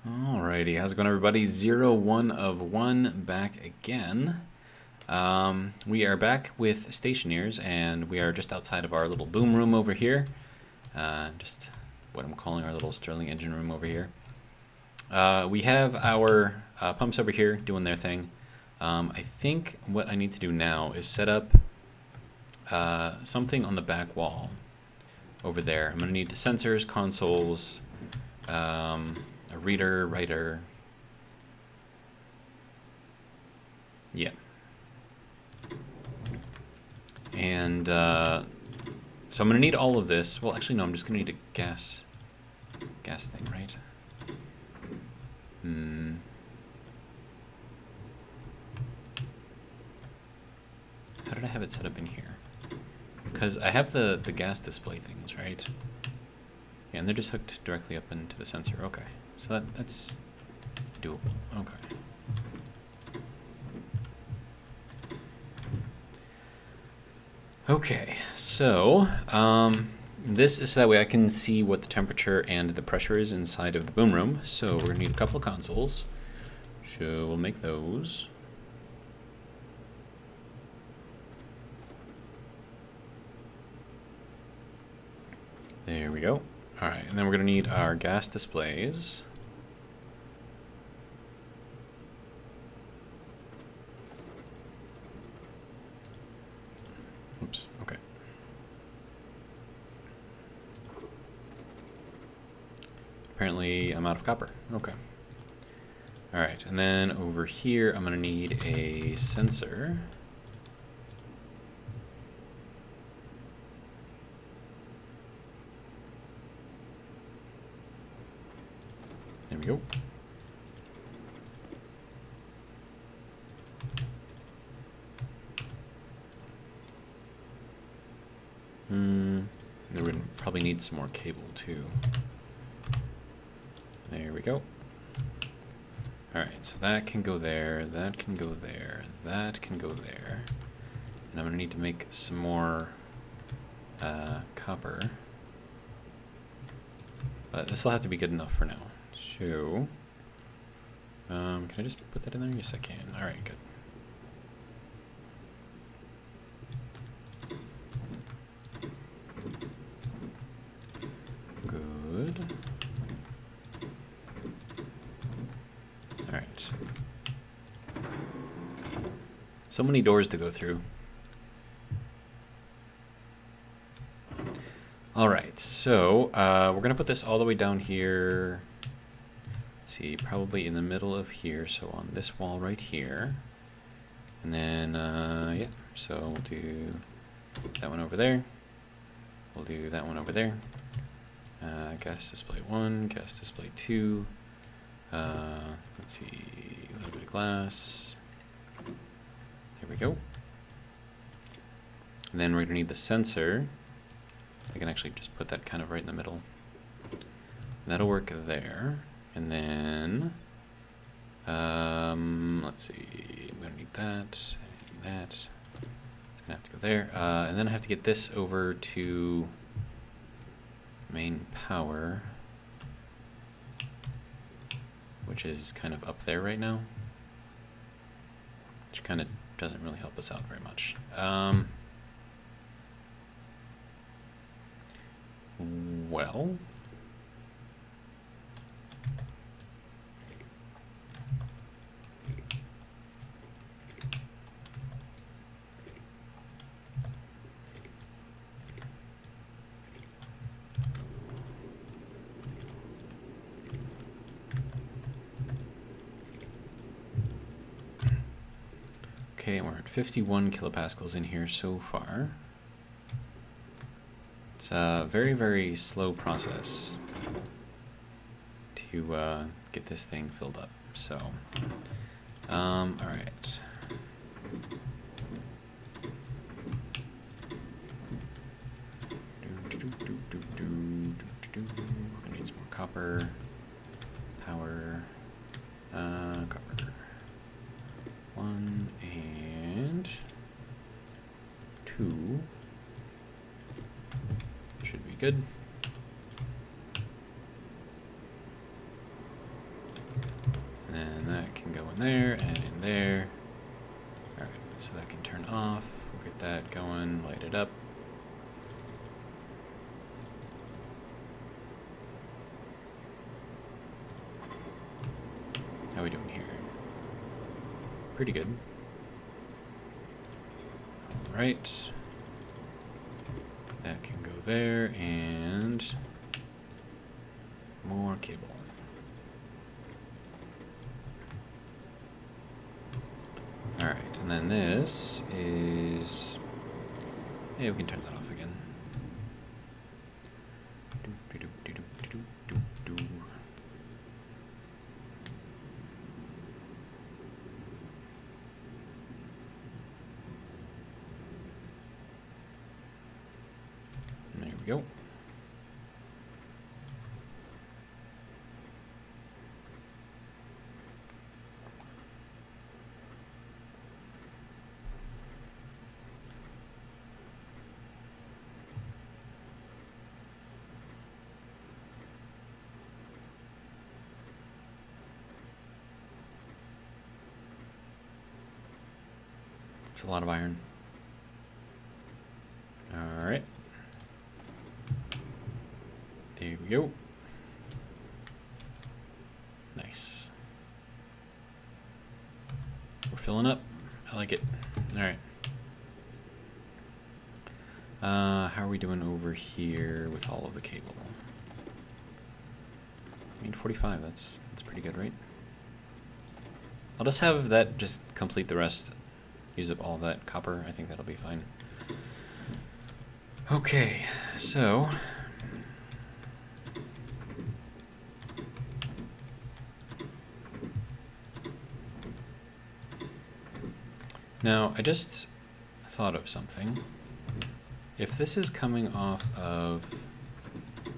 Alrighty, how's it going, everybody? 01 of 1 back again. We are back with Stationeers, and we are just outside of our little boom room over here. Just what I'm calling our little Stirling engine room over here. We have our pumps over here doing their thing. I think what I need to do now is set up something on the back wall over there. I'm going to need the sensors, consoles, a reader, writer. Yeah. And so I'm going to need all of this. Well, actually, no, I'm just going to need a gas thing, right? How did I have it set up in here? Because I have the gas display things, right? Yeah, and they're just hooked directly up into the sensor. Okay, so that's doable. Okay. Okay, so this is so that way I can see what the temperature and the pressure is inside of the boom room. So we're gonna need a couple of consoles. So we'll make those. There we go. All right, and then we're gonna need our gas displays. Oops, okay. Apparently I'm out of copper, okay. All right, and then over here I'm gonna need a sensor. There we go. There would probably need some more cable too. There we go. Alright, so that can go there, that can go there, that can go there. And I'm gonna need to make some more copper. But this will have to be good enough for now. So, can I just put that in there? Yes, I can. Alright, good. Good. Alright. So many doors to go through. Alright, so we're going to put this all the way down here. Let's see, probably in the middle of here, so on this wall right here. And then, yeah, so we'll do that one over there. We'll do that one over there. Gas display 1, gas display 2. Let's see, a little bit of glass. There we go. And then we're going to need the sensor. I can actually just put that kind of right in the middle. That'll work there. And then, let's see, I'm going to need that, and that. It's going to have to go there. And then I have to get this over to main power, which is kind of up there right now, which kind of doesn't really help us out very much. Well, okay, we're at 51 kilopascals in here so far. It's a very, very slow process to get this thing filled up. So, all right. I need some more copper, power, copper. 1 and 2. Should be good. in there and in there. Alright, so that can turn off. We'll get that going, light it up. How are we doing here? Pretty good. Alright. That can go there, and more cable. Alright, and then this is... yeah, we can turn that off again. There we go. It's a lot of iron. All right. There we go. Nice. We're filling up. I like it. All right. How are we doing over here with all of the cable? I mean, 45. That's pretty good, right? I'll just have that just complete the rest. Use up all that copper. I think that'll be fine. Okay, so now I just thought of something. If this is coming off of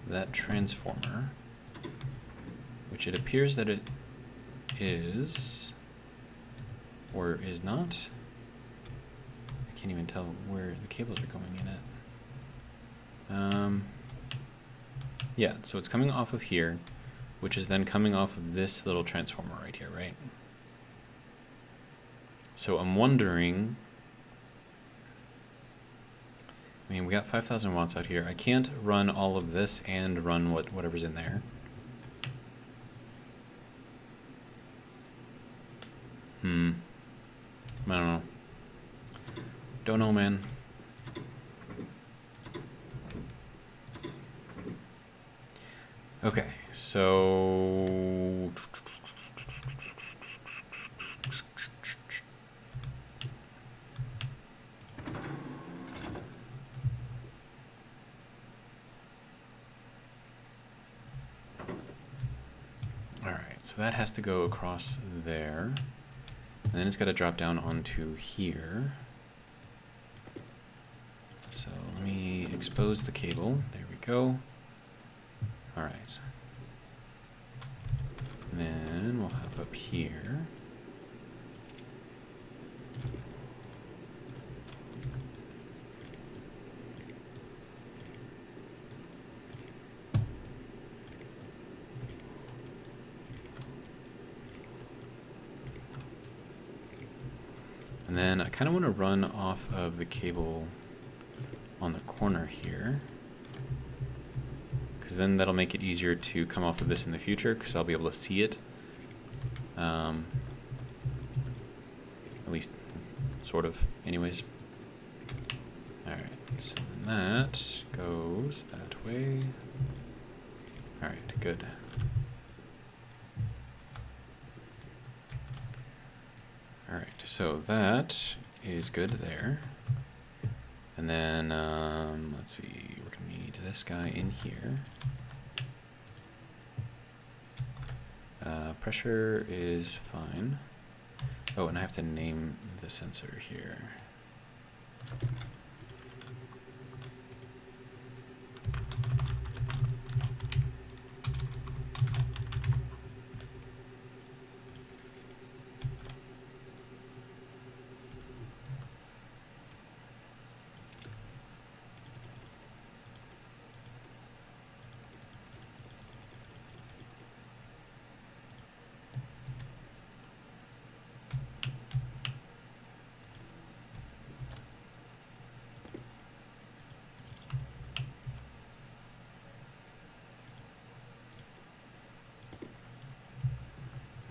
that transformer, which it appears that it is, or is not, I can't even tell where the cables are going in at. Yeah, so it's coming off of here, which is then coming off of this little transformer right here, right? So I'm wondering, I mean, we got 5,000 watts out here. I can't run all of this and run whatever's in there. I don't know. Don't know, man. Okay, so all right, so that has to go across there, and then it's got to drop down onto here. So let me expose the cable. There we go. All right. And then we'll hop up here. And then I kind of want to run off of the cable on the corner here, because then that'll make it easier to come off of this in the future, because I'll be able to see it. At least, sort of, anyways. Alright, so then that goes that way. Alright, good. Alright, so that is good there. And then, let's see, we're going to need this guy in here. Pressure is fine. Oh, and I have to name the sensor here.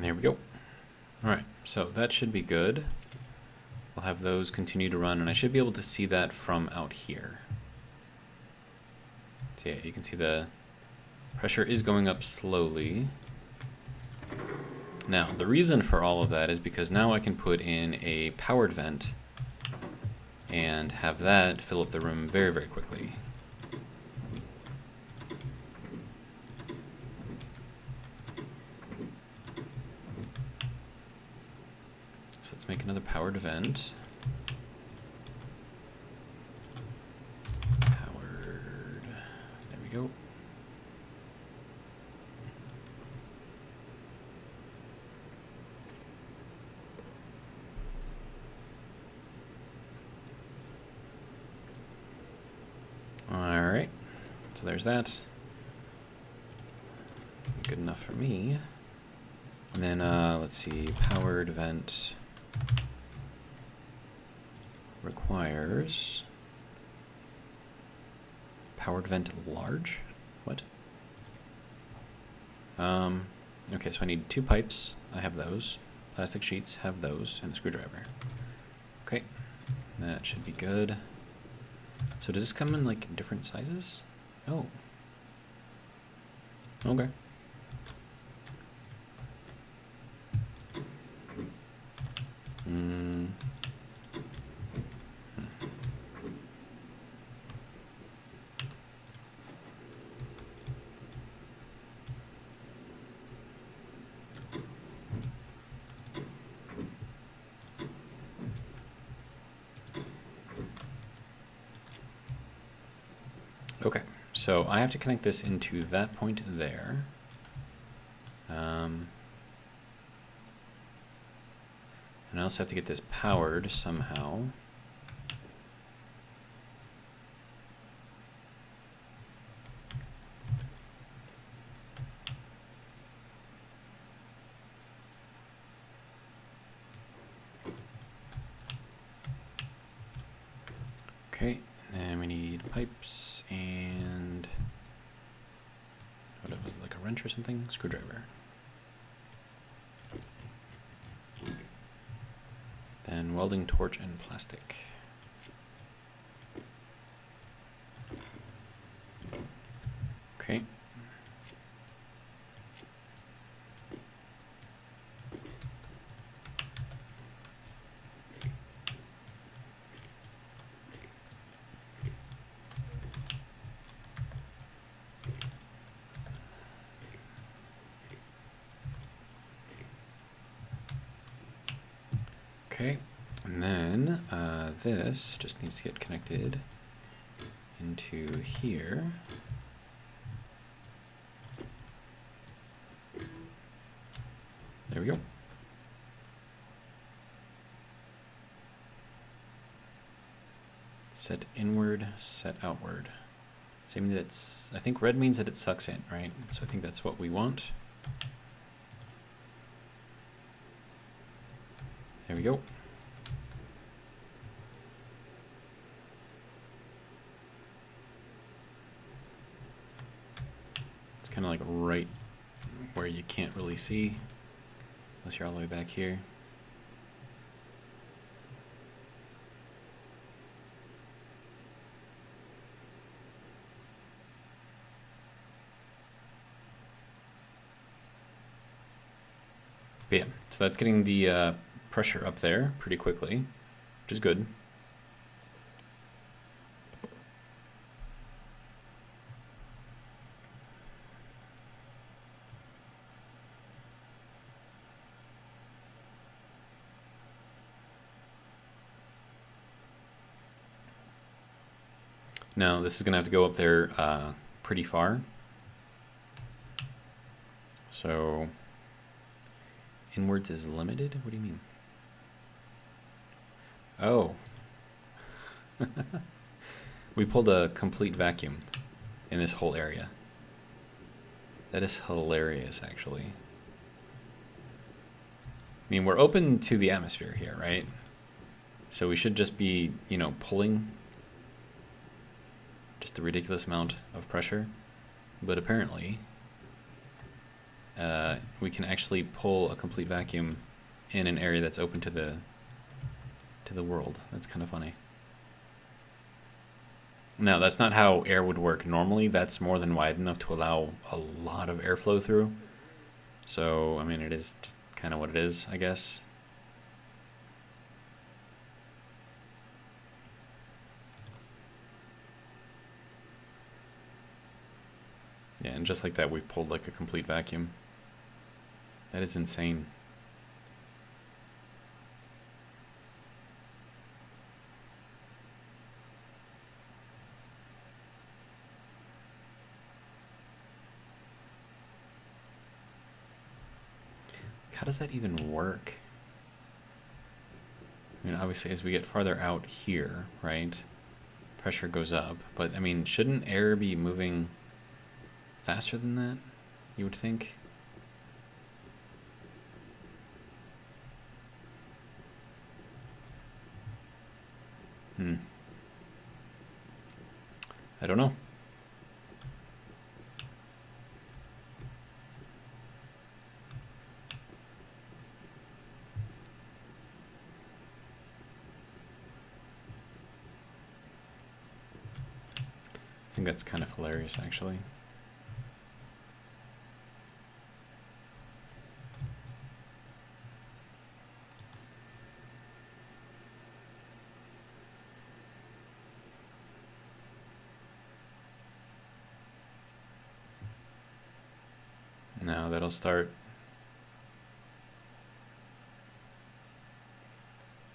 And there we go. All right, so that should be good. We'll have those continue to run, and I should be able to see that from out here. So yeah, you can see the pressure is going up slowly. Now, the reason for all of that is because now I can put in a powered vent and have that fill up the room very, very quickly. So let's make another powered vent. Powered, there we go. Alright, so there's that. Good enough for me. And then, let's see, powered vent requires powered vent large? What? Okay, so I need 2 pipes. I have those. Plastic sheets, have those, and a screwdriver. Okay, that should be good. So does this come in like different sizes? Oh. Okay. Okay, so I have to connect this into that point there. And I also have to get this powered somehow. Okay, and we need pipes and what was it, like a wrench or something? Screwdriver. Then welding torch and plastic. Okay. Okay, and then this just needs to get connected into here. There we go. Set inward, set outward. Same that it's, I think red means that it sucks in, right? So I think that's what we want. There we go. It's kind of like right where you can't really see unless you're all the way back here. But yeah, so that's getting the pressure up there pretty quickly, which is good. Now this is gonna have to go up there pretty far. So inwards is limited? What do you mean? Oh. We pulled a complete vacuum in this whole area. That is hilarious, actually. I mean, we're open to the atmosphere here, right? So we should just be, you know, pulling just a ridiculous amount of pressure. But apparently, we can actually pull a complete vacuum in an area that's open to the world. That's kind of funny. Now, that's not how air would work normally. That's more than wide enough to allow a lot of airflow through. So, I mean, it is just kind of what it is, I guess. Yeah, and just like that, we've pulled like a complete vacuum. That is insane. How does that even work? I mean, obviously, as we get farther out here, right, pressure goes up. But, I mean, shouldn't air be moving faster than that, you would think? I don't know. I think that's kind of hilarious, actually. Now that'll start.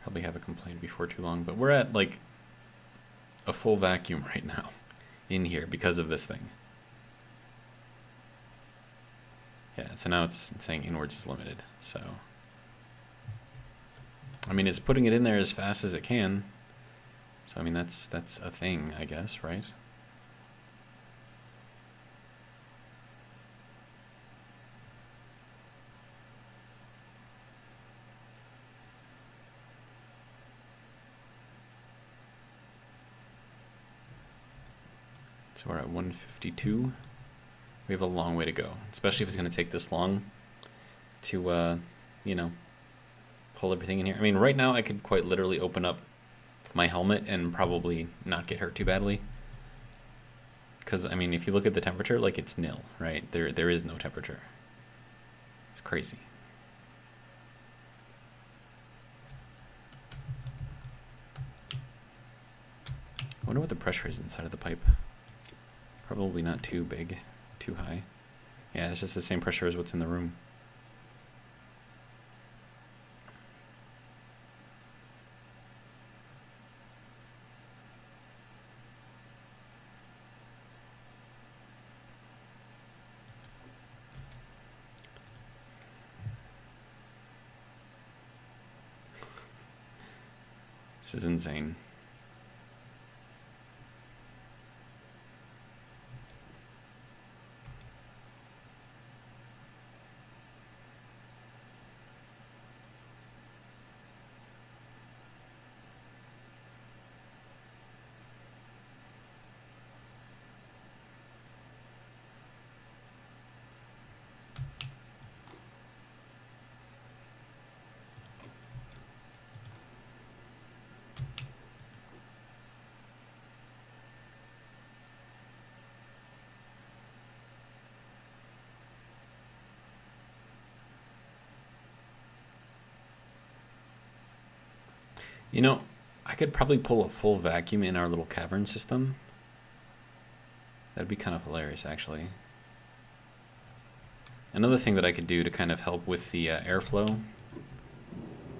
Probably have a complaint before too long, but we're at like a full vacuum right now in here because of this thing. Yeah, so now it's saying inwards is limited. So, I mean, it's putting it in there as fast as it can. So, I mean, that's a thing, I guess, right? So we're at 152. We have a long way to go, especially if it's going to take this long to, you know, pull everything in here. I mean, right now I could quite literally open up my helmet and probably not get hurt too badly. Because, I mean, if you look at the temperature, like, it's nil, right? There is no temperature. It's crazy. I wonder what the pressure is inside of the pipe. Probably not too big, too high. Yeah, it's just the same pressure as what's in the room. This is insane. You know, I could probably pull a full vacuum in our little cavern system. That'd be kind of hilarious, actually. Another thing that I could do to kind of help with the airflow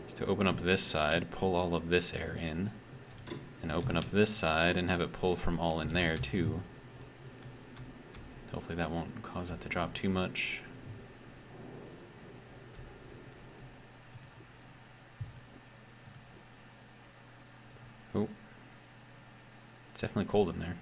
is to open up this side, pull all of this air in, and open up this side and have it pull from all in there, too. Hopefully that won't cause that to drop too much. Oh, it's definitely cold in there.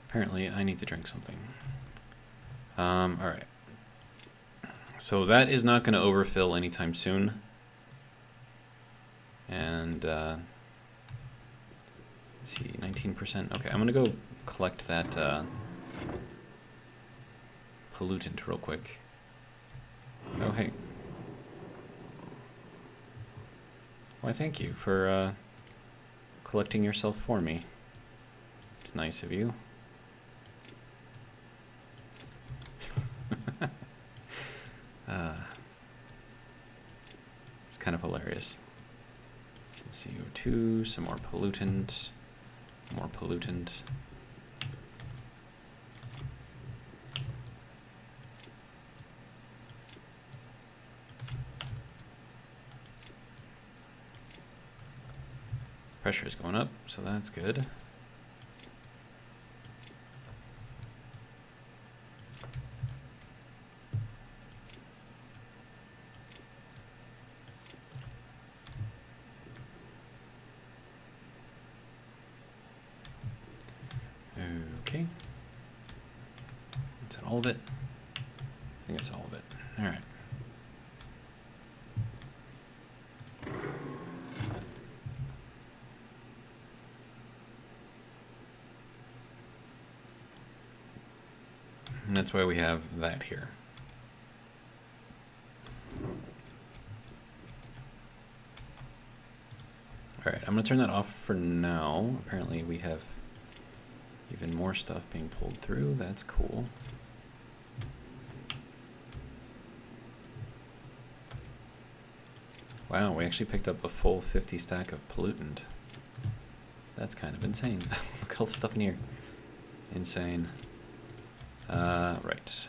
Apparently, I need to drink something. All right. So that is not going to overfill anytime soon. And let's see, 19%. Okay, I'm going to go collect that pollutant real quick. Oh, hey. Why, thank you for collecting yourself for me. It's nice of you. It's kind of hilarious. Some CO2, some more pollutant, more pollutant. Pressure is going up, so that's good. Okay. Is that all of it? I think that's all of it. All right. And that's why we have that here. All right, I'm gonna turn that off for now. Apparently we have even more stuff being pulled through. That's cool. Wow, we actually picked up a full 50 stack of pollutant. That's kind of insane. Look at all the stuff in here. Insane. Right.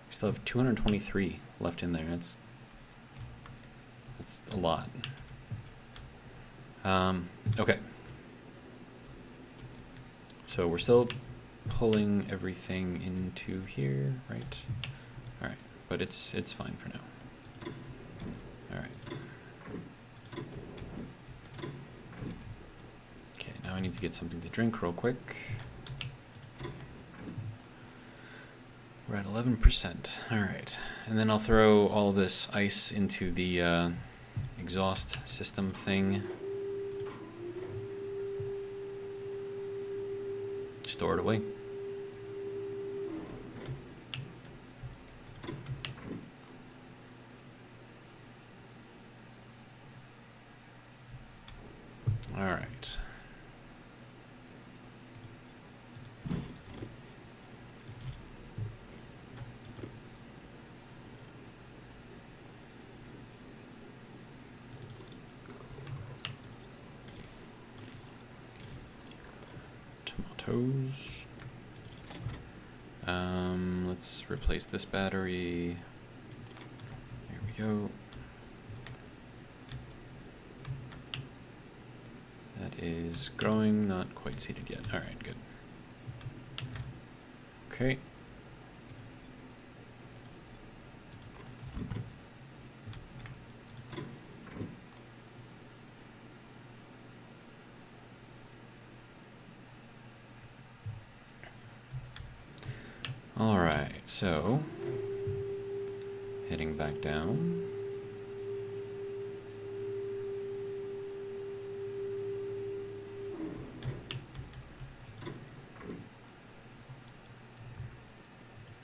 We still have 223 left in there. That's a lot. Okay. So we're still pulling everything into here, right? All right, but it's fine for now. All right. Okay, now I need to get something to drink real quick. We're at 11%. All right, and then I'll throw all this ice into the exhaust system thing. Store it away. All right. Tomatoes. Let's replace this battery. There we go. That is growing, not quite seeded yet. All right, good. Okay. All right, so heading back down.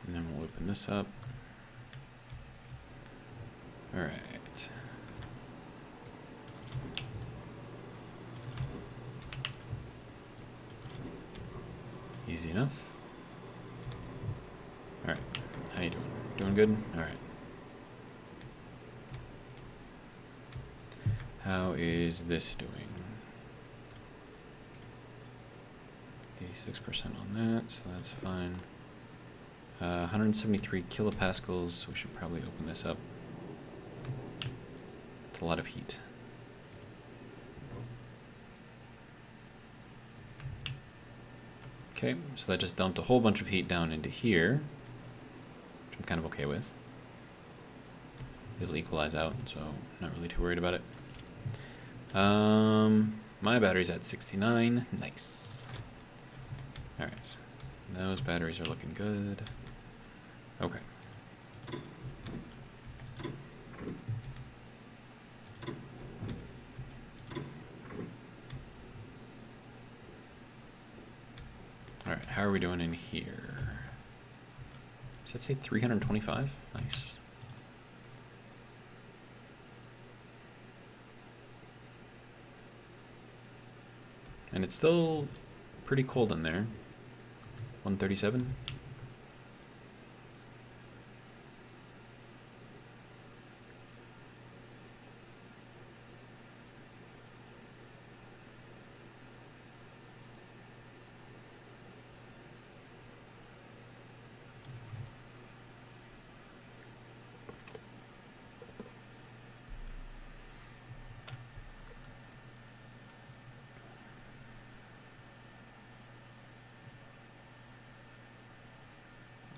And then we'll open this up. All right. Easy enough. All right, how you doing? Doing good? All right. How is this doing? 86% on that, so that's fine. 173 kilopascals, so we should probably open this up. It's a lot of heat. Okay, so that just dumped a whole bunch of heat down into here, which I'm kind of okay with. It'll equalize out, so I'm not really too worried about it. My battery's at 69. Nice. All right. Those batteries are looking good. Okay. All right, how are we doing in here? Does that say 325? Nice. And it's still pretty cold in there. 137.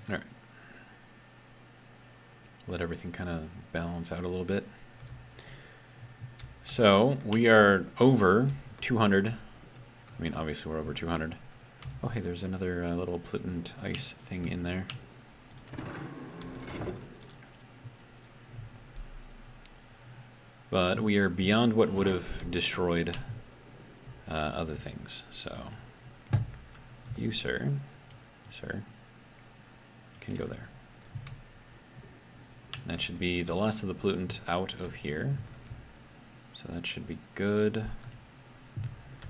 All right. Let everything kind of balance out a little bit. So we are over 200. I mean, obviously we're over 200. Oh, hey, there's another little pollutant ice thing in there. But we are beyond what would have destroyed other things. So you, sir, can go there. That should be the last of the pollutant out of here. So that should be good.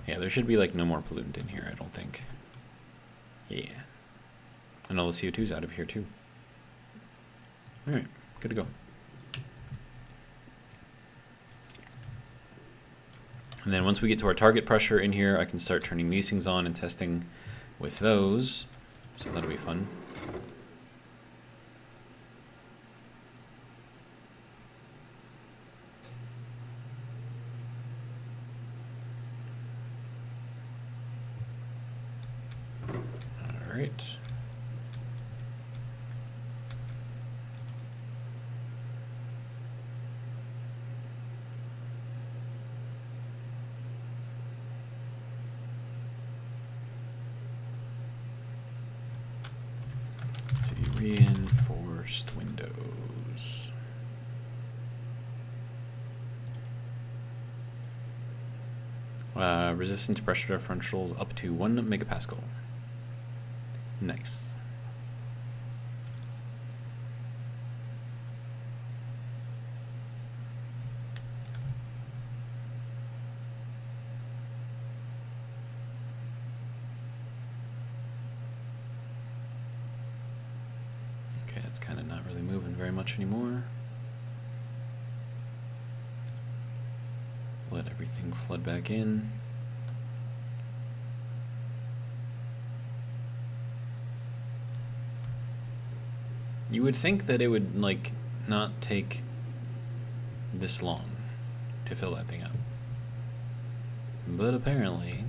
Yeah, there should be like no more pollutant in here, I don't think. Yeah. And all the CO2's out of here too. Alright, good to go. And then once we get to our target pressure in here, I can start turning these things on and testing with those. So that'll be fun. All right. Let's see, reinforced windows. Resistant to pressure differentials up to 1 megapascal. Nice. Okay, it's kind of not really moving very much anymore. Let everything flood back in. You would think that it would, like, not take this long to fill that thing up. But apparently...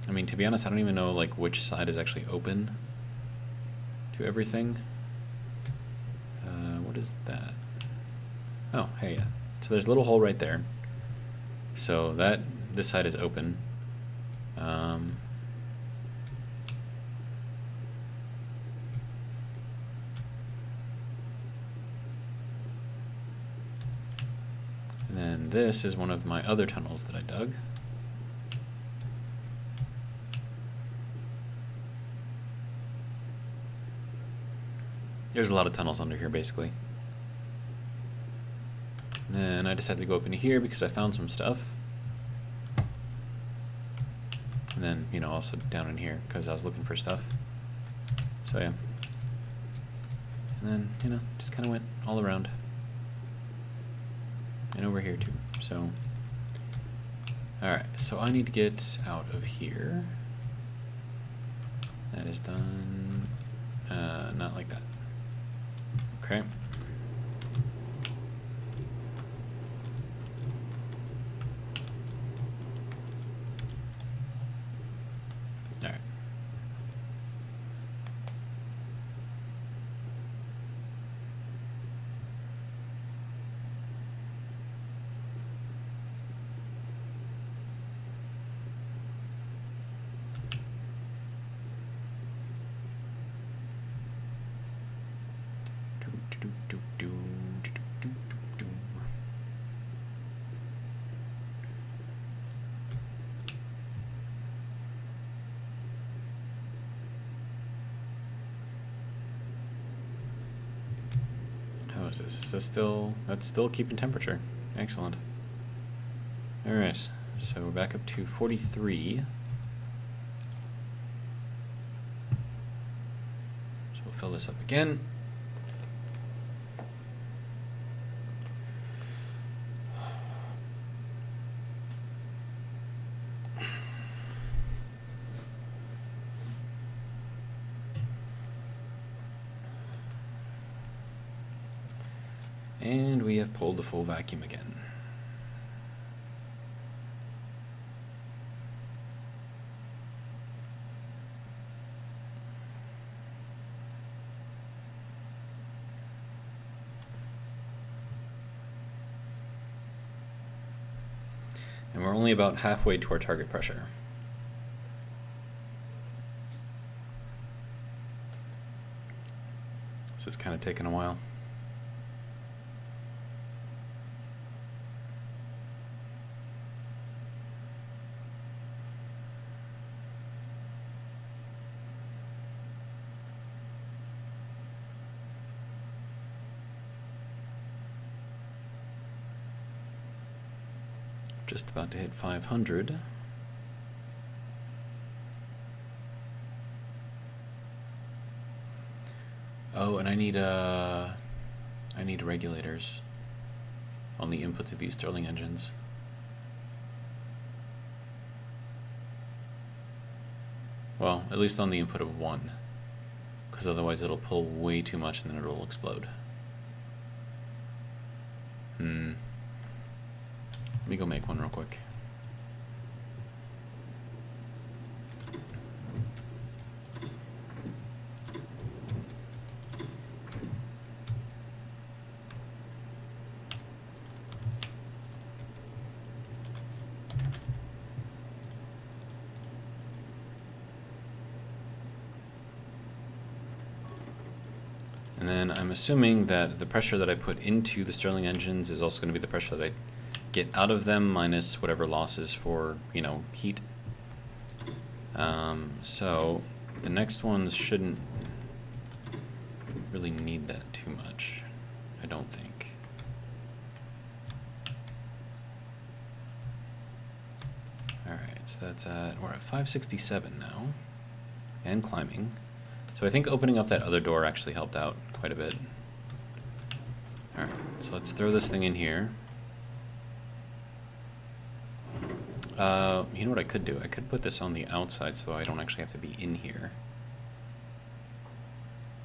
I mean, to be honest, I don't even know, like, which side is actually open to everything. What is that? Oh, hey, yeah. So there's a little hole right there. So that... this side is open. And then this is one of my other tunnels that I dug. There's a lot of tunnels under here, basically. And then I decided to go up into here because I found some stuff. And then, you know, also down in here because I was looking for stuff. So, yeah. And then, you know, just kind of went all around. And over here, too. So, alright. So, I need to get out of here. That is done. Not like that. Okay. What is this? Is this still... That's still keeping temperature. Excellent. Alright, so we're back up to 43. So we'll fill this up again. And we have pulled the full vacuum again. And we're only about halfway to our target pressure. So it's kind of taken a while. Just about to hit 500. Oh, and I need regulators on the inputs of these Stirling engines. Well, at least on the input of one, because otherwise it'll pull way too much and then it'll explode. Let me go make one real quick. And then I'm assuming that the pressure that I put into the Stirling engines is also going to be the pressure that I get out of them minus whatever losses for, you know, heat. So the next ones shouldn't really need that too much, I don't think. Alright, so that's we're at 567 now, and climbing. So I think opening up that other door actually helped out quite a bit. Alright, so let's throw this thing in here. You know what I could do? I could put this on the outside so I don't actually have to be in here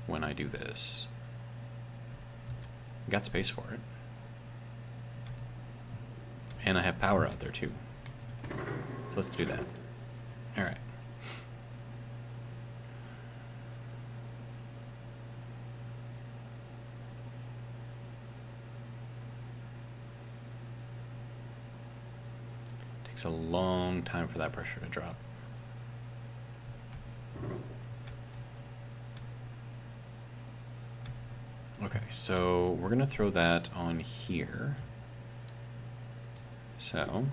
when I do this. Got space for it. And I have power out there too. So let's do that. Alright. Takes a long time for that pressure to drop. Okay, so we're gonna throw that on here. So,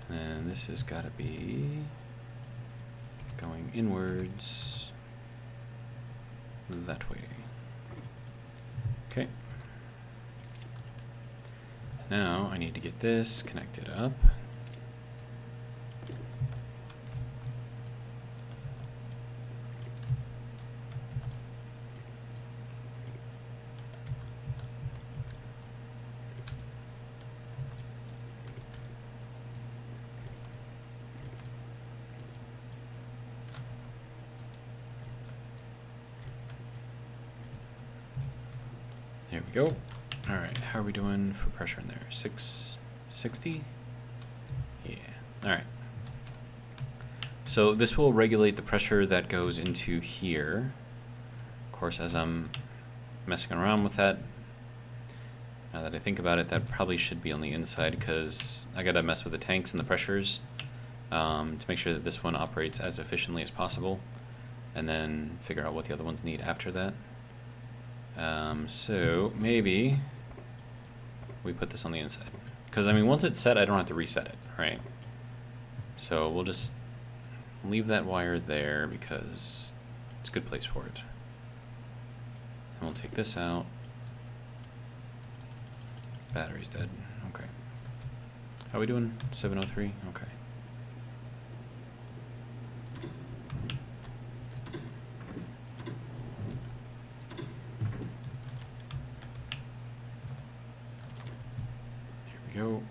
and this has got to be going inwards that way. Okay. Now I need to get this connected up. There we go. All right, how are we doing for pressure in there? 660? Yeah, all right. So this will regulate the pressure that goes into here. Of course, as I'm messing around with that, now that I think about it, that probably should be on the inside because I gotta mess with the tanks and the pressures to make sure that this one operates as efficiently as possible, and then figure out what the other ones need after that. So maybe we put this on the inside. Because, I mean, once it's set, I don't have to reset it, right? So we'll just leave that wire there because it's a good place for it. And we'll take this out. Battery's dead. Okay. How are we doing? 703? Okay. Here we go.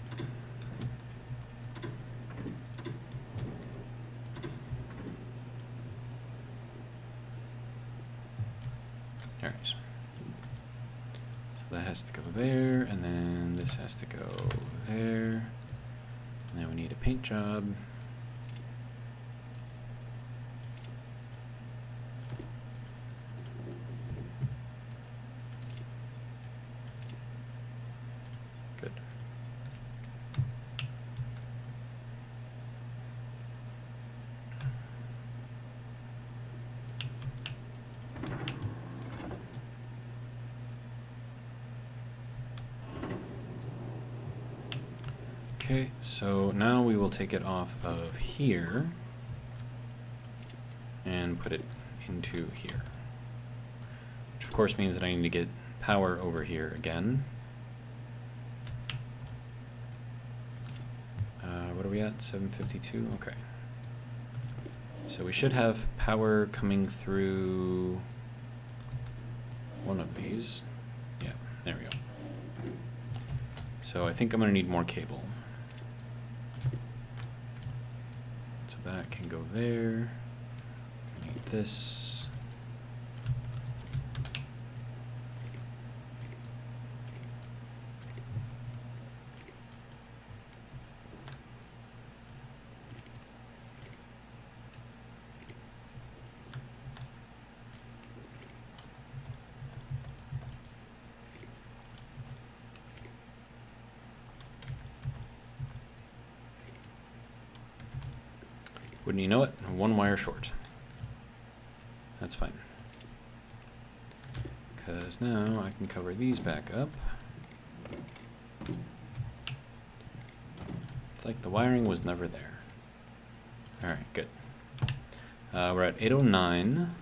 Alright. So that has to go there, and then this has to go there. And then we need a paint job. Good. Okay, so now we will take it off of here and put it into here. Which of course means that I need to get power over here again. What are we at? 752? Okay. So we should have power coming through one of these. Yeah, there we go. So I think I'm going to need more cable. So that can go there. I need this. Wouldn't you know it? One wire short. That's fine. Because now I can cover these back up. It's like the wiring was never there. Alright, good. We're at 809.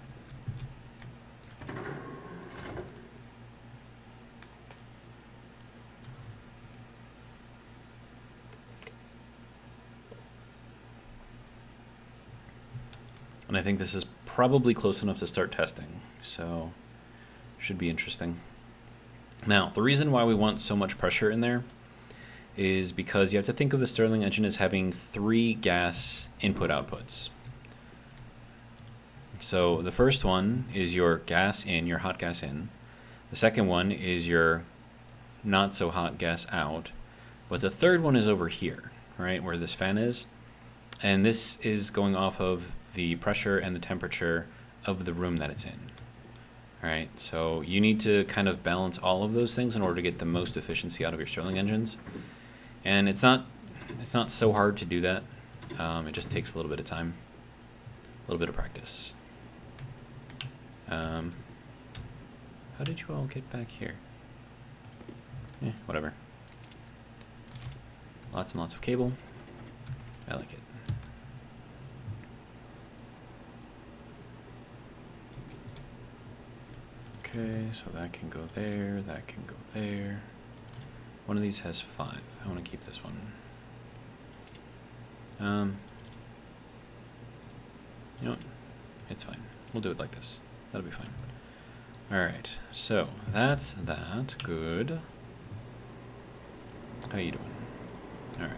And I think this is probably close enough to start testing, so should be interesting. Now, the reason why we want so much pressure in there is because you have to think of the Stirling engine as having 3 gas input outputs. So the first one is your gas in, your hot gas in. The second one is your not so hot gas out. But the third one is over here, right, where this fan is. And this is going off of the pressure and the temperature of the room that it's in. All right, so you need to kind of balance all of those things in order to get the most efficiency out of your Stirling engines. And it's not so hard to do that. It just takes a little bit of time, a little bit of practice. How did you all get back here? Whatever. Lots and lots of cable. I like it. Okay, so that can go there, that can go there. One of these has 5. I want to keep this one. You know what? It's fine. We'll do it like this. That'll be fine. Alright, so that's that. Good. How you doing? Alright.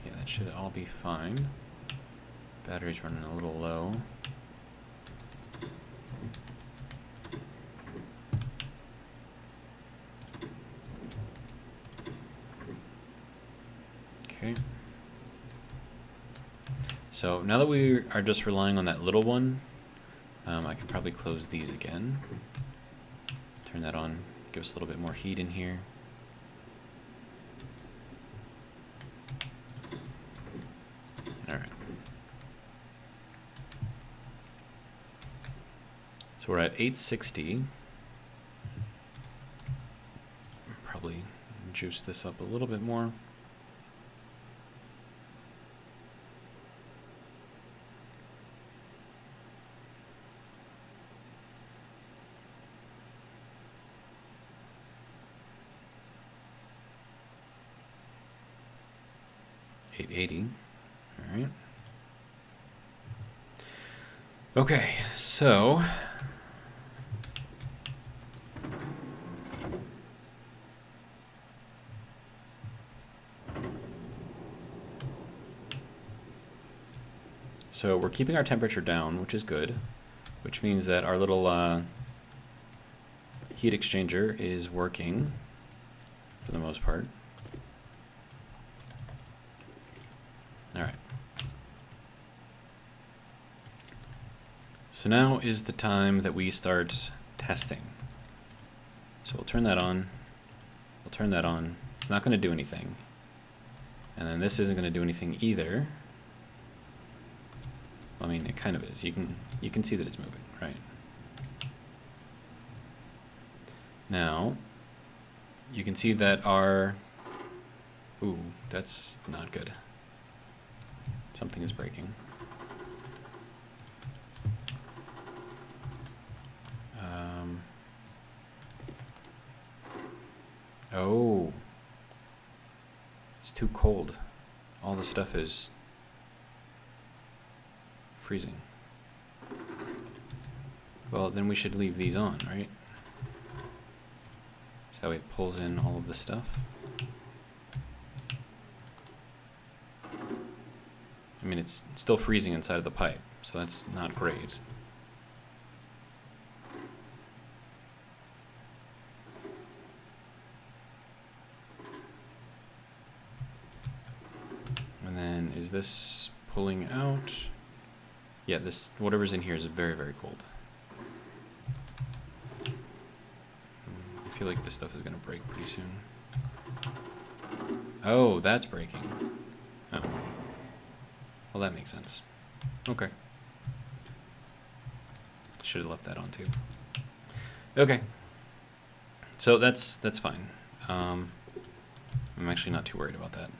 Yeah, that should all be fine. Battery's running a little low. Okay. So now that we are just relying on that little one, I can probably close these again. Turn that on, give us a little bit more heat in here. Alright. So we're at 860. Probably juice this up a little bit more. 880. All right. Okay, so we're keeping our temperature down, which is good, which means that our little heat exchanger is working for the most part. All right. So now is the time that we start testing. So we'll turn that on. We'll turn that on. It's not going to do anything. And then this isn't going to do anything either. I mean, it kind of is. You can see that it's moving, right? Now, you can see that our... Ooh, that's not good. Something is breaking. Oh. It's too cold. All the stuff is freezing. Well, then we should leave these on, right? So that way it pulls in all of the stuff. I mean, it's still freezing inside of the pipe, so that's not great. And then, is this pulling out? Yeah, this, whatever's in here is very, very cold. I feel like this stuff is going to break pretty soon. Oh, that's breaking. Oh. Well, that makes sense. Okay. Should have left that on too. Okay. So that's fine. I'm actually not too worried about that.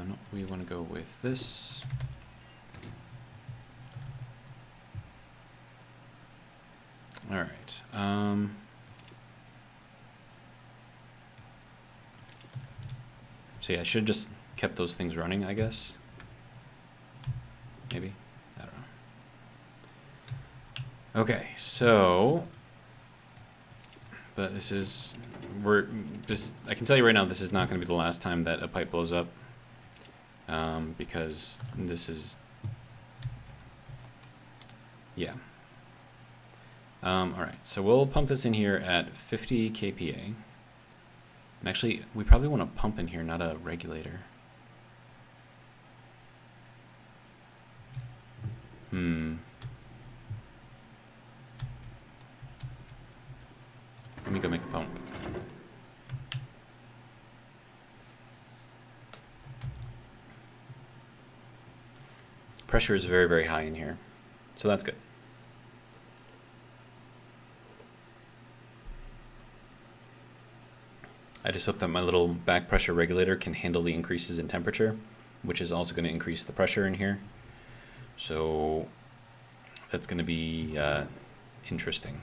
No, we want to go with this. All right. So yeah, I should have just kept those things running, I guess. Maybe. I don't know. Okay, so... But this is... I can tell you right now, this is not going to be the last time that a pipe blows up. Because this is... Yeah. Alright, so we'll pump this in here at 50 kPa. And actually, we probably want a pump in here, not a regulator. Let me go make a pump. Pressure is very, very high in here, so that's good. I just hope that my little back pressure regulator can handle the increases in temperature, which is also going to increase the pressure in here. So that's going to be interesting,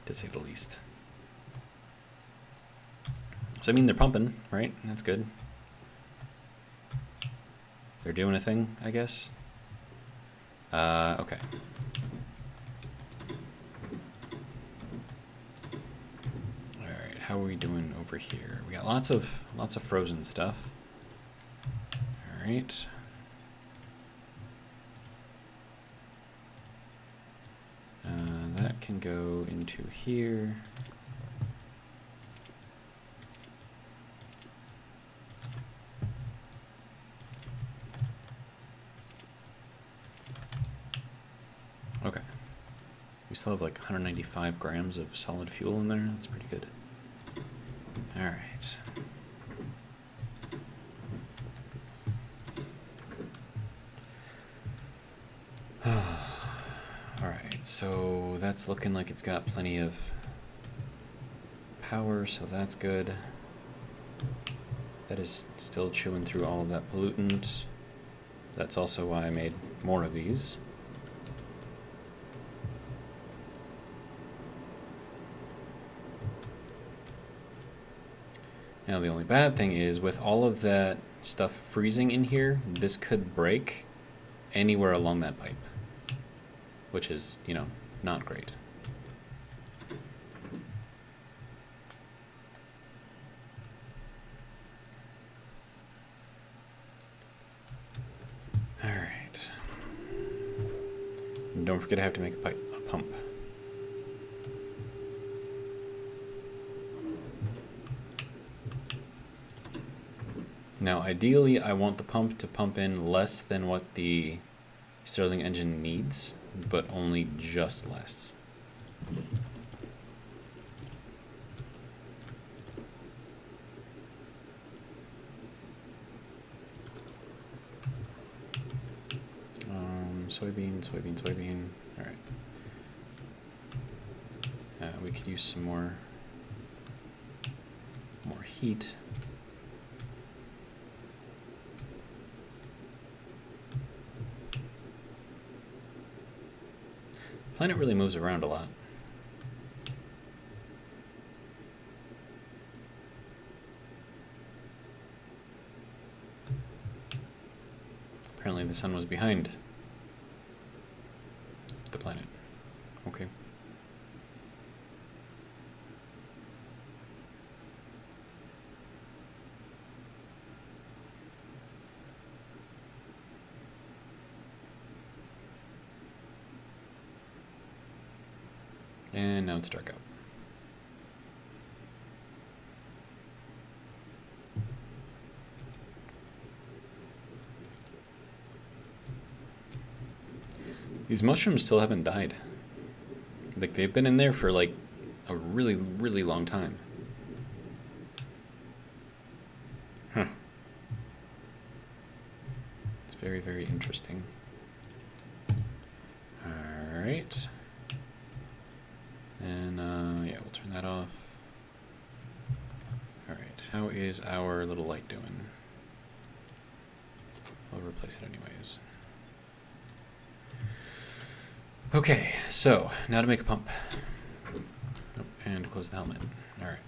to say the least. So I mean, they're pumping, right? That's good. They're doing a thing, I guess. Okay. How are we doing over here? We got lots of frozen stuff. All right. That can go into here. Okay. We still have like 195 grams of solid fuel in there. That's pretty good. All right. All right, so that's looking like it's got plenty of power, so that's good. That is still chewing through all of that pollutant. That's also why I made more of these. Now the only bad thing is with all of that stuff freezing in here, this could break anywhere along that pipe, which is, you know, not great. All right. And don't forget I have to make a pump. Now, ideally, I want the pump to pump in less than what the Stirling engine needs, but only just less. Soybean, soybean, soybean. All right. We could use some more heat. Planet really moves around a lot. Apparently the sun was behind the planet. Okay. And now it's dark out. These mushrooms still haven't died. Like, they've been in there for like a really, really long time. Huh. It's very, very interesting. All right. And yeah, we'll turn that off. All right, how is our little light doing? I'll replace it anyways. Okay, so now to make a pump. Oh, and close the helmet. All right.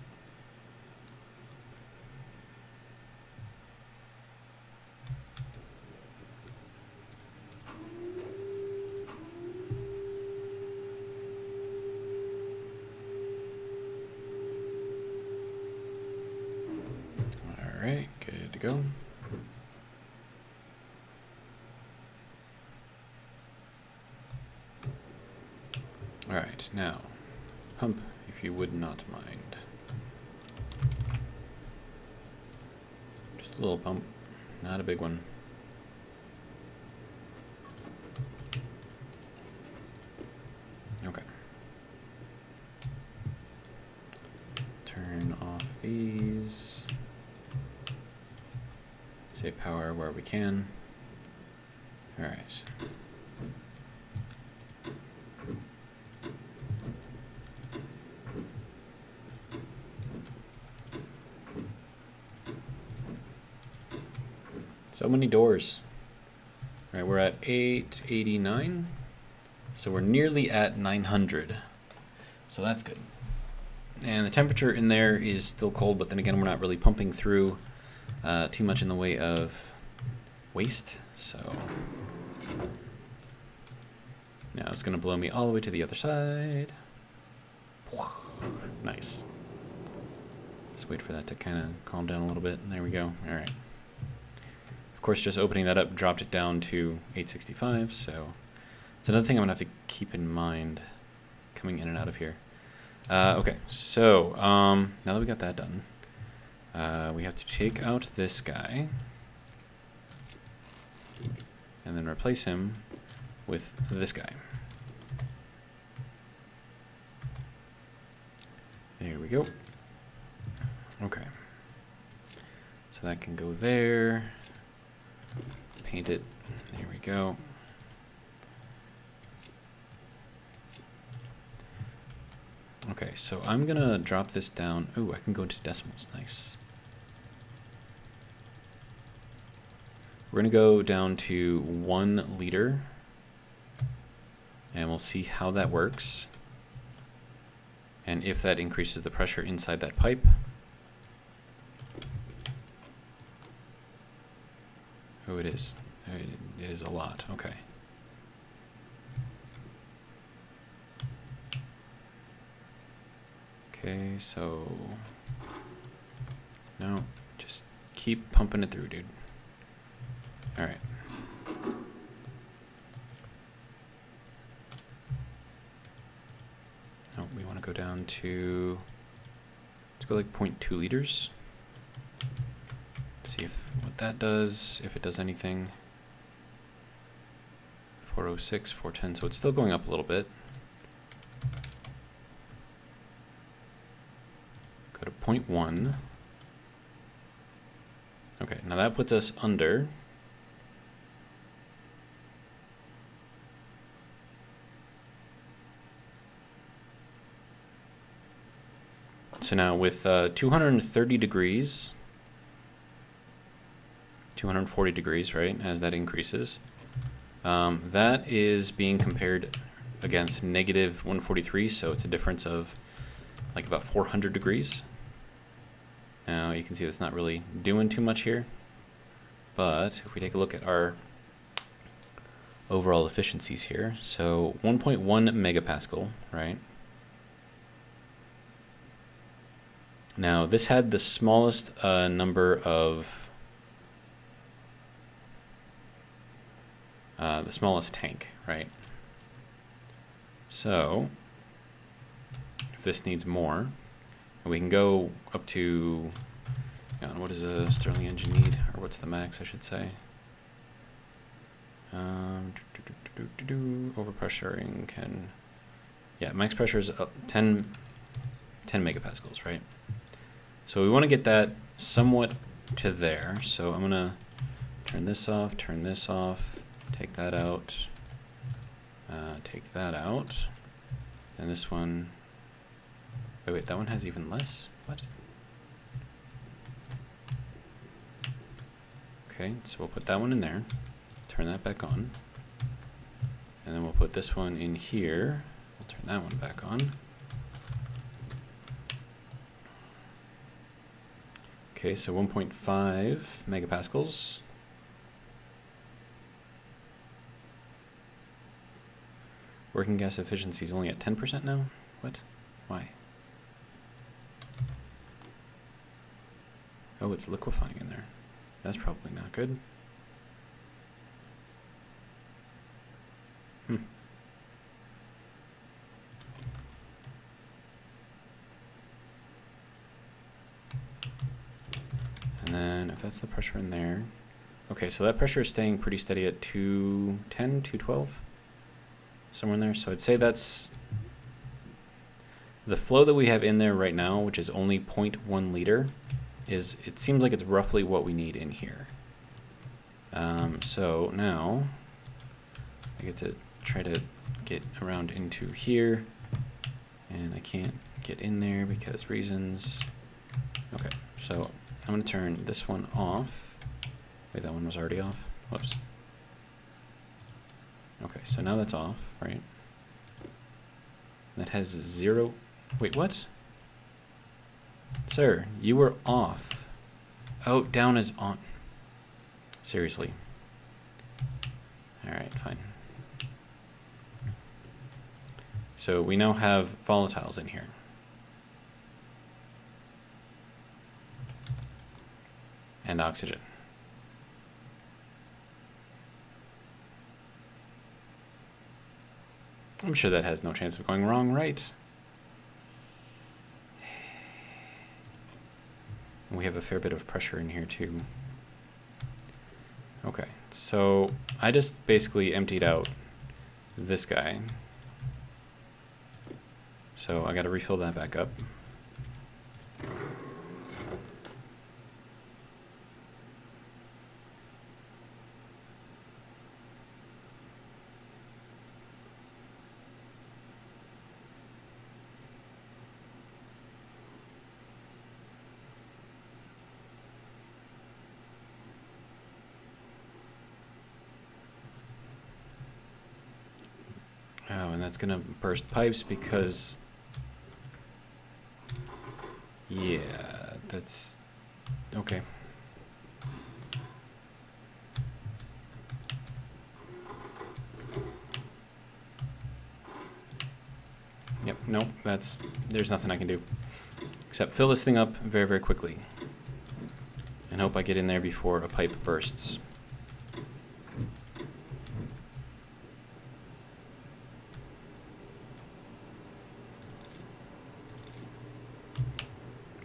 All right, good to go. All right, now, pump, if you would not mind. Just a little pump, not a big one. Okay. Turn off these. Save power where we can. All right. So many doors. All right, we're at 889. So we're nearly at 900. So that's good. And the temperature in there is still cold, but then again, we're not really pumping through too much in the way of waste. So now it's gonna blow me all the way to the other side. Nice. Let's wait for that to kind of calm down a little bit. There we go. All right. Of course, just opening that up dropped it down to 865, so it's another thing I'm gonna have to keep in mind coming in and out of here. Okay, so now that we got that done, we have to take out this guy and then replace him with this guy. There we go. Okay, so that can go there. Paint it. There we go. Okay, so I'm gonna drop this down. Oh, I can go into decimals. Nice. We're gonna go down to 1 liter, and we'll see how that works, and if that increases the pressure inside that pipe. Oh, it is. It is a lot. Okay. Okay, so no, just keep pumping it through, dude. All right. Oh, we want to go down to, let's go like 0.2 liters. See if what that does, if it does anything. 406, 410, so it's still going up a little bit. Go to 0.1. Okay, now that puts us under. So now with 230 degrees, 240 degrees, right, as that increases, that is being compared against negative 143, so it's a difference of like about 400 degrees. Now you can see that's not really doing too much here, but if we take a look at our overall efficiencies here, so 1.1 megapascal, right? Now this had the smallest number of the smallest tank, right? So if this needs more, and we can go up to, what does a Stirling engine need, or what's the max I should say? Overpressuring can, yeah, max pressure is 10 megapascals, right? So we want to get that somewhat to there. So I'm gonna turn this off, take that out, and this one. Oh wait, that one has even less. What? Okay, so we'll put that one in there, turn that back on, and then we'll put this one in here. We'll turn that one back on. Okay, so 1.5 megapascals. Working gas efficiency is only at 10% now? What? Why? Oh, it's liquefying in there. That's probably not good. And then if that's the pressure in there. Okay, so that pressure is staying pretty steady at 210, 212, somewhere in there. So I'd say that's the flow that we have in there right now, which is only 0.1 liter, it seems like it's roughly what we need in here. So now I get to try to get around into here, and I can't get in there because reasons. Okay, so I'm going to turn this one off. Wait, that one was already off. Whoops. Okay, so now that's off, right? That has 0. Wait, what? Sir, you were off. Oh, down is on. Seriously. Alright, fine. So we now have volatiles in here. And oxygen. I'm sure that has no chance of going wrong, right? We have a fair bit of pressure in here too. Okay, so I just basically emptied out this guy. So I gotta refill that back up. Oh, and that's gonna burst pipes because, yeah, that's okay. nope, there's nothing I can do. Except fill this thing up very, very quickly. And hope I get in there before a pipe bursts.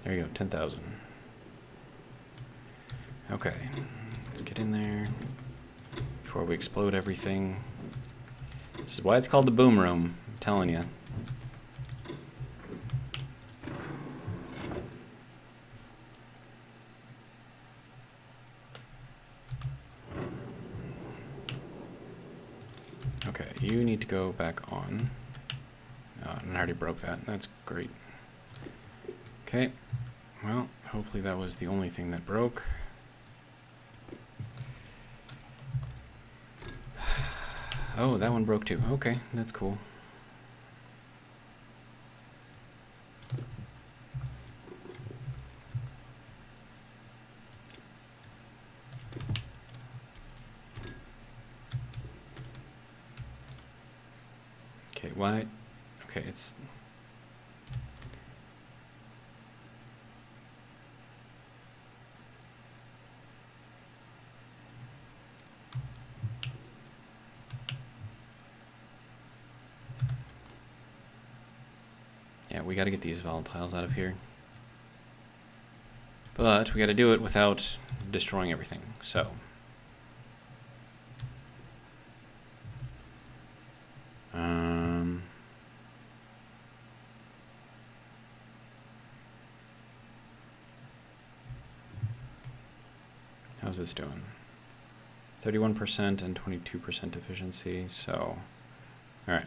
There you go, 10,000. Okay, let's get in there before we explode everything. This is why it's called the BoomRoom, I'm telling you. Okay, you need to go back on. Oh, and I already broke that. That's great. Okay, well, hopefully that was the only thing that broke. Oh, that one broke too. Okay, that's cool. Okay, why? Okay, it's... Yeah, we got to get these volatiles out of here. But we got to do it without destroying everything, so... How's this doing? 31% and 22% efficiency, so... Alright.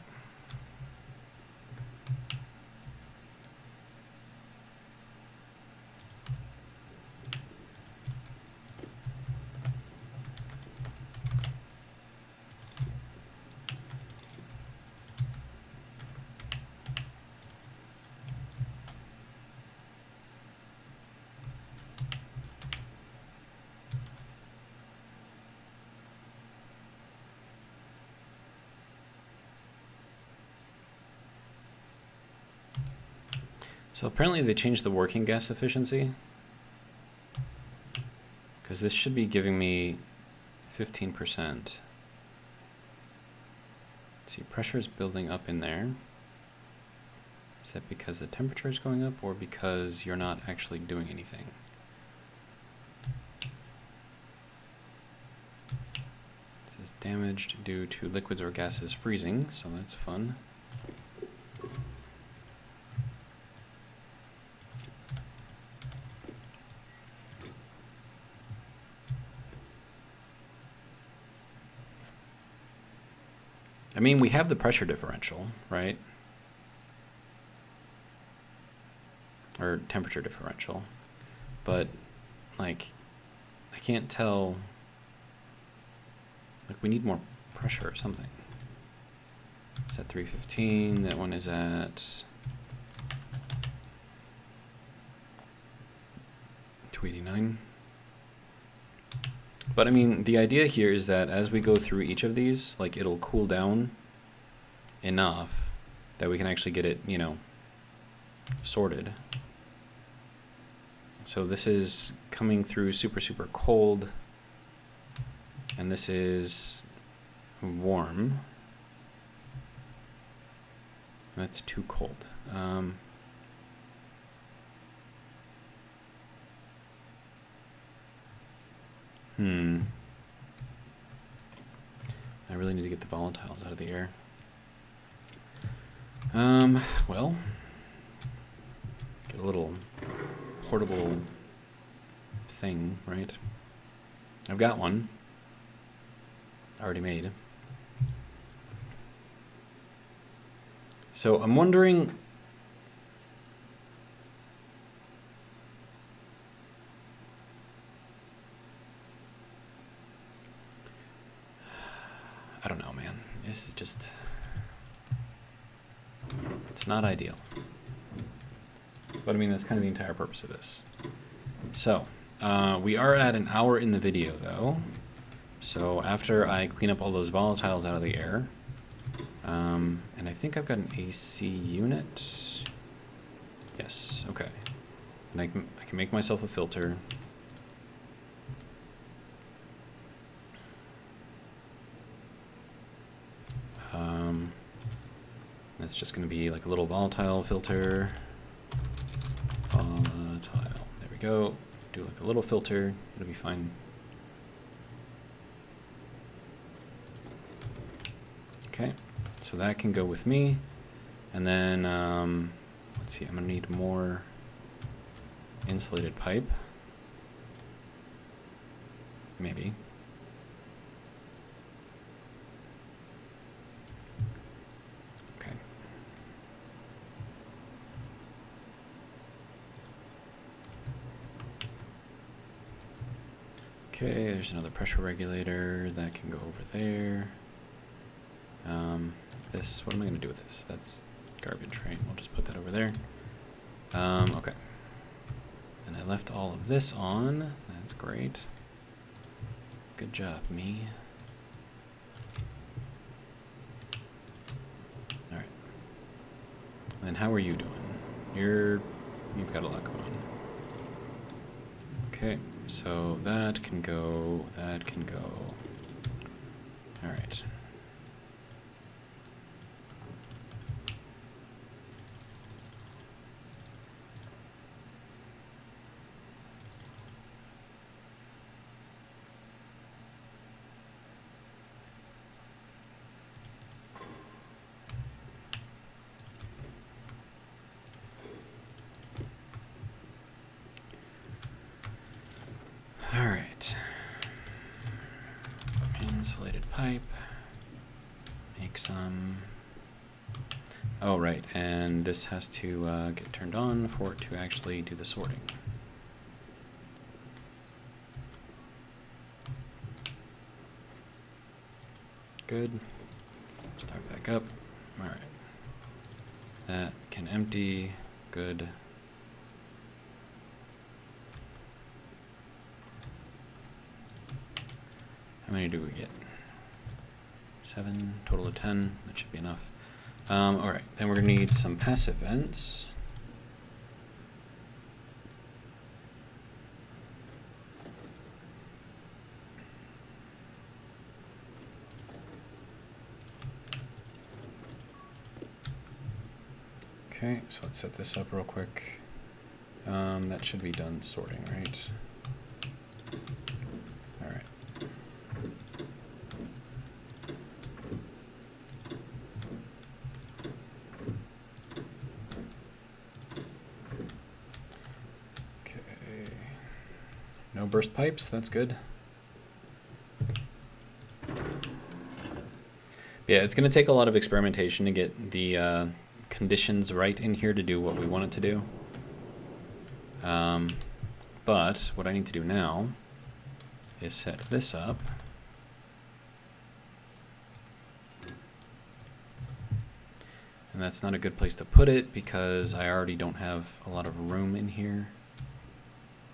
So apparently they changed the working gas efficiency, because this should be giving me 15%. Let's see, pressure is building up in there. Is that because the temperature is going up or because you're not actually doing anything? This is damaged due to liquids or gases freezing, so that's fun. I mean, we have the pressure differential, right? Or temperature differential. But, like, I can't tell... Like, we need more pressure or something. It's at 315. That one is at 289. But I mean, the idea here is that as we go through each of these, like, it'll cool down enough that we can actually get it, you know, sorted. So this is coming through super, super cold, and this is warm. That's too cold. I really need to get the volatiles out of the air. Well, get a little portable thing, right? I've got one already made. So I'm wondering... I don't know, man. This is just... It's not ideal. But I mean, that's kind of the entire purpose of this. So, we are at an hour in the video, though. So after I clean up all those volatiles out of the air, And I think I've got an AC unit. Yes, okay. And I can make myself a filter. That's just going to be like a little volatile filter. Volatile. There we go. Do like a little filter. It'll be fine. Okay, so that can go with me. And then, let's see, I'm going to need more insulated pipe. Maybe. Okay. Okay, there's another pressure regulator that can go over there. This, what am I going to do with this? That's garbage, right? We'll just put that over there. Okay. And I left all of this on. That's great. Good job, me. All right. And then how are you doing? You've got a lot going on. Okay, so that can go, that can go. All right. Insulated pipe. Make some. Oh, right, and this has to get turned on for it to actually do the sorting. Good. Start back up. All right. That can empty. Good. How many do we get? 7, total of 10. That should be enough. All right, then we're gonna need some passive vents. Okay, so let's set this up real quick. That should be done sorting, right? All right. No burst pipes, that's good. Yeah, it's going to take a lot of experimentation to get the conditions right in here to do what we want it to do. But what I need to do now is set this up. And that's not a good place to put it because I already don't have a lot of room in here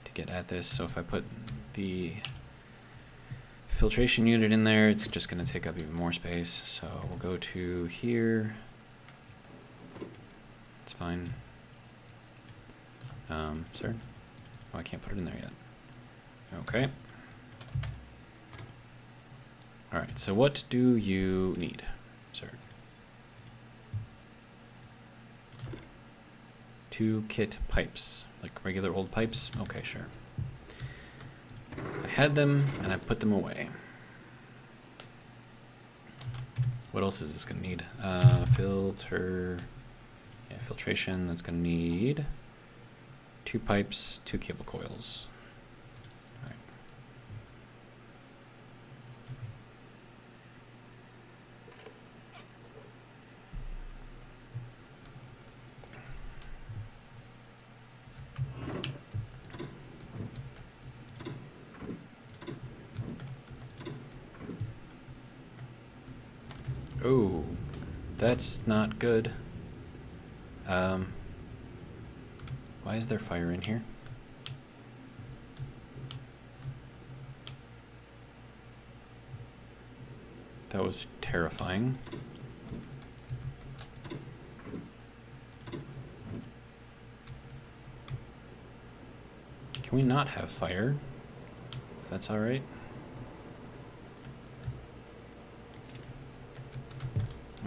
to get at this. So if I put the filtration unit in there, it's just going to take up even more space. So we'll go to here. It's fine. Sir? Oh, I can't put it in there yet. Okay. All right, so what do you need, sir? 2 kit pipes, like regular old pipes? Okay, sure. I had them and I put them away. What else is this gonna need? Filter, yeah, filtration, that's gonna need 2 pipes, 2 cable coils. All right. Oh, that's not good. Why is there fire in here? That was terrifying. Can we not have fire? If that's all right.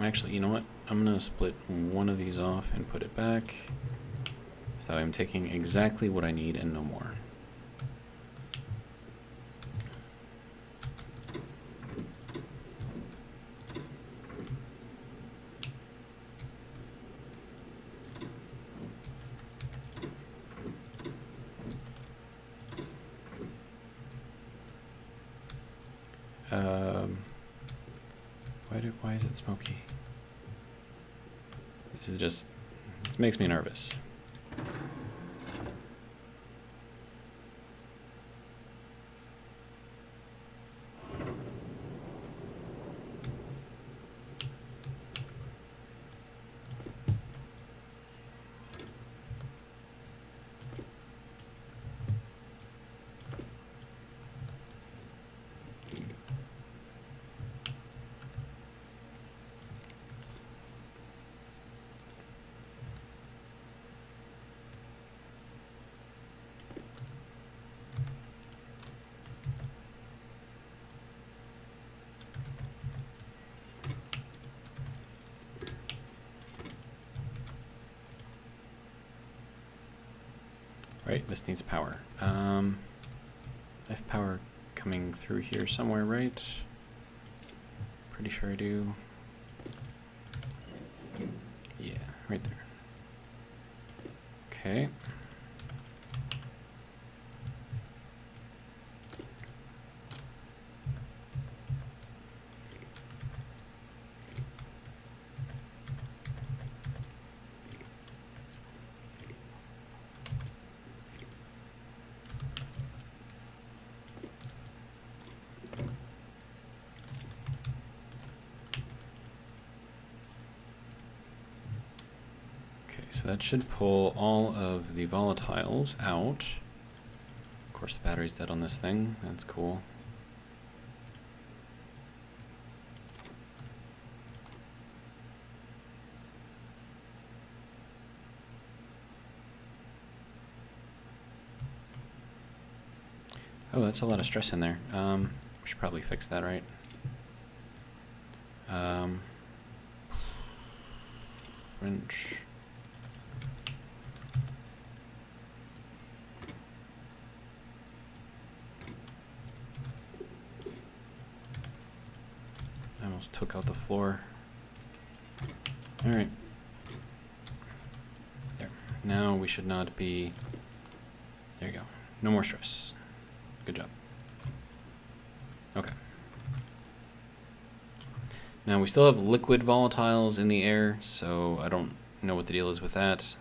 Actually, you know what? I'm gonna split one of these off and put it back. So I'm taking exactly what I need and no more. Why is it smoky? This makes me nervous. Right, this needs power. I have power coming through here somewhere, right? Pretty sure I do. Yeah, right there. Okay. So that should pull all of the volatiles out. Of course, the battery's dead on this thing. That's cool. Oh, that's a lot of stress in there. We should probably fix that, right? Wrench. I almost took out the floor. All right. There. Now we should not be... There you go. No more stress. Good job. Okay. Now we still have liquid volatiles in the air, so I don't know what the deal is with that.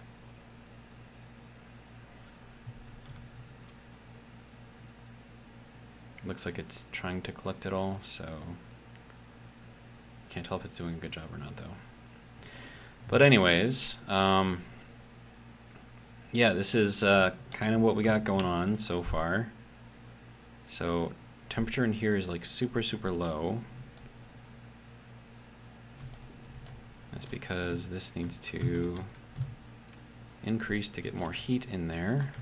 Looks like it's trying to collect it all, so can't tell if it's doing a good job or not, though. But anyways, yeah, this is kind of what we got going on so far. So temperature in here is like super, super low. That's because this needs to increase to get more heat in there.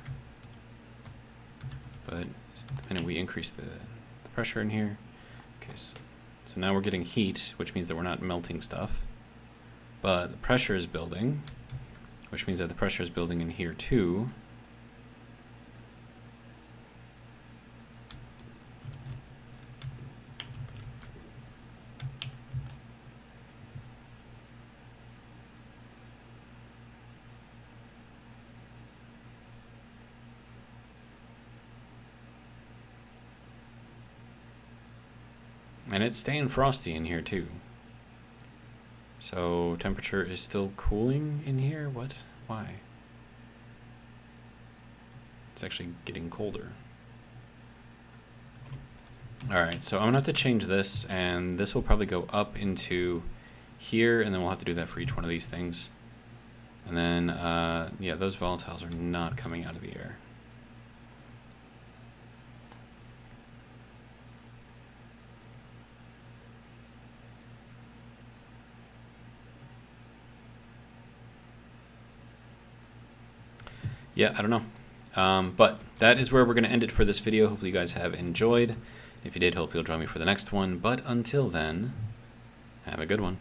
But depending, we increase the pressure in here. Okay, so now we're getting heat, which means that we're not melting stuff. But the pressure is building, which means that the pressure is building in here too. And it's staying frosty in here too. So temperature is still cooling in here? What? Why? It's actually getting colder. Alright, so I'm gonna have to change this, and this will probably go up into here, and then we'll have to do that for each one of these things. And then, yeah, those volatiles are not coming out of the air. Yeah, I don't know. But that is where we're going to end it for this video. Hopefully you guys have enjoyed. If you did, hopefully you'll join me for the next one. But until then, have a good one.